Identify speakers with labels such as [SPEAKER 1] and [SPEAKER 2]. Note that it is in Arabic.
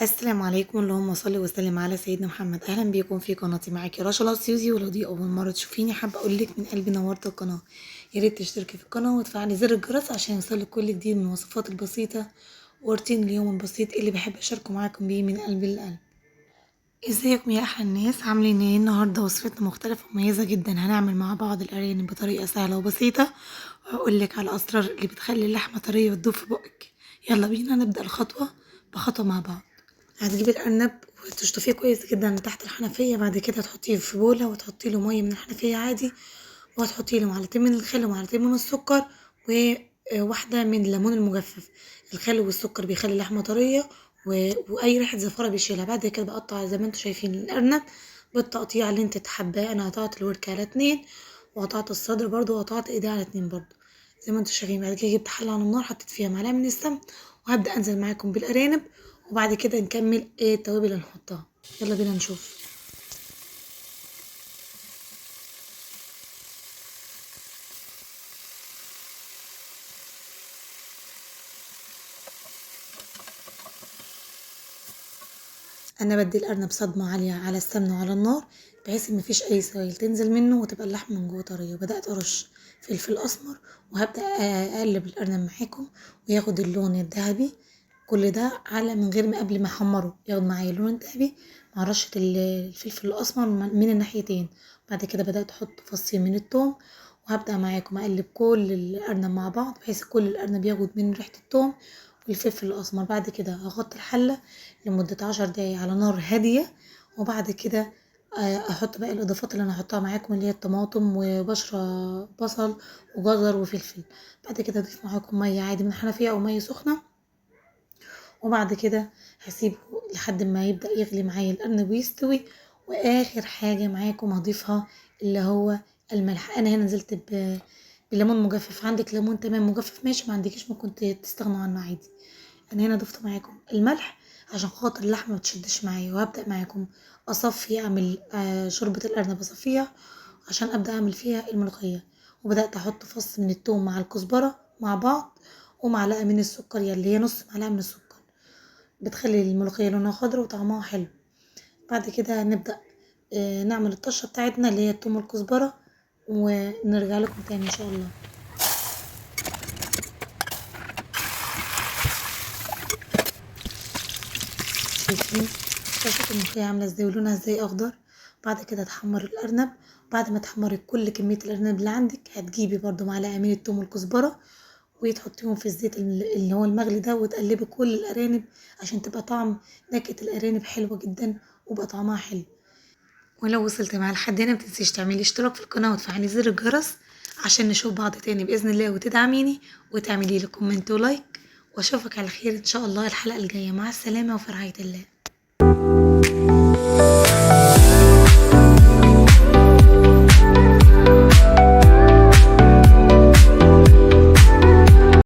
[SPEAKER 1] السلام عليكم، اللهم صل وسلم على سيدنا محمد. اهلا بيكم في قناتي، معاكي رشا العصيوزي. ولو دي اول مره تشوفيني حابه اقول لك من قلبي نورت القناه. يا ريت تشتركي في القناه وتفعلي زر الجرس عشان يوصلك كل جديد من الوصفات البسيطه وروتين اليوم البسيط اللي بحب اشاركه معاكم بيه من قلب لقلب. ازيكم يا احلى الناس، عاملين ايه؟ النهارده وصفتنا مختلفه ومميزه جدا. هنعمل مع بعض الارانب بطريقه سهله وبسيطه، وهقول لك على الاسرار اللي بتخلي اللحمه طريه وتدوب في بقك. يلا بينا نبدا الخطوه بخطوه مع بعض. هتجيبي الأرنب وتشطفيه كويس جدا تحت الحنفية. بعد كده تحطيه في بولة وتحطي له مية من الحنفية عادي، وهتحطي له معلقتين من الخل ومعلقتين من السكر وواحدة من الليمون المجفف. الخل والسكر بيخلي اللحمة طرية وأي ريحة زفارة بيشيلها. بعد كده بقطع زي ما انتوا شايفين الأرنب بالتقطيع اللي انت تحباه. أنا قطعت الورك على 2، وقطعت الصدر برضو، وقطعت ايديه على 2 برضو زي ما انتوا شايفين. بعد كده جبت حلة على النار، حطيت فيها معلقة من السمن، وهبدأ أنزل معاكم بالأرانب، وبعد كده نكمل ايه التوابل اللي هنحطها. يلا بينا نشوف. انا بدي الارنب صدمه عاليه على السمنه وعلى النار، بحيث ان مفيش اي سوائل تنزل منه وتبقى اللحمه من جوه طريه. وبدات ارش فلفل اسمر، وهبدا اقلب الارنب معاكم وياخد اللون الذهبي. كل ده على من غير ما قبل ما احمره ياخد معايا اللون الذهبي مع رشه الفلفل الاسمر من الناحيتين. بعد كده بدات احط فصين من الثوم، وهبدا معاكم اقلب كل الارنب مع بعض بحيث كل الارنب ياخد من ريحه الثوم والفلفل الاسمر. بعد كده هغطي الحله لمدة 10 دقايق على نار هادية، وبعد كده احط بقى الاضافات اللي انا هحطها معاكم، اللي هي الطماطم وبشرة بصل وجزر وفلفل. بعد كده اضيف معاكم مية عادي من الحنفية او مية سخنة، وبعد كده هسيبه لحد ما يبدأ يغلي معايا الارنب ويستوي. واخر حاجة معاكم هضيفها اللي هو الملح. انا هنا نزلت بليمون مجفف. عندك ليمون تمام مجفف ماشي، ما عندكيش ممكن تستغنوا عنه عادي. انا هنا ضفت معاكم الملح عشان خاطر اللحمه متشدش معايا. وهبدا معاكم اصفي اعمل شوربه الارنب، اصفيها عشان ابدا اعمل فيها الملوخيه. وبدات احط فص من الثوم مع الكزبره مع بعض، ومعلقه من السكر اللي هي نص معلقه من السكر، بتخلي الملوخيه لونها خضرا وطعمها حلو. بعد كده نبدا نعمل الطشه بتاعتنا اللي هي الثوم والكزبره، ونرجع لكم تاني ان شاء الله. شايفين طاسة الملوخية عاملة ازاي ولونها ازاي اخضر؟ بعد كده تحمر الارنب. بعد ما تحمري كل كمية الارنب اللي عندك، هتجيبي برضو معلقة من التوم والكزبرة وتحطيهم في الزيت اللي هو المغلي ده، وتقلبي كل الارانب عشان تبقى طعم نكهة الارانب حلوة جدا ويبقى طعمها حلو. ولو وصلت معايا لحد هنا متنسيش تعملي اشتراك في القناة وتفعلي زر الجرس عشان نشوف بعض تاني بإذن الله، وتدعميني وتعملي لي كومنت ولايك. واشوفك على خير ان شاء الله الحلقة الجاية. مع السلامة وفي رعاية الله.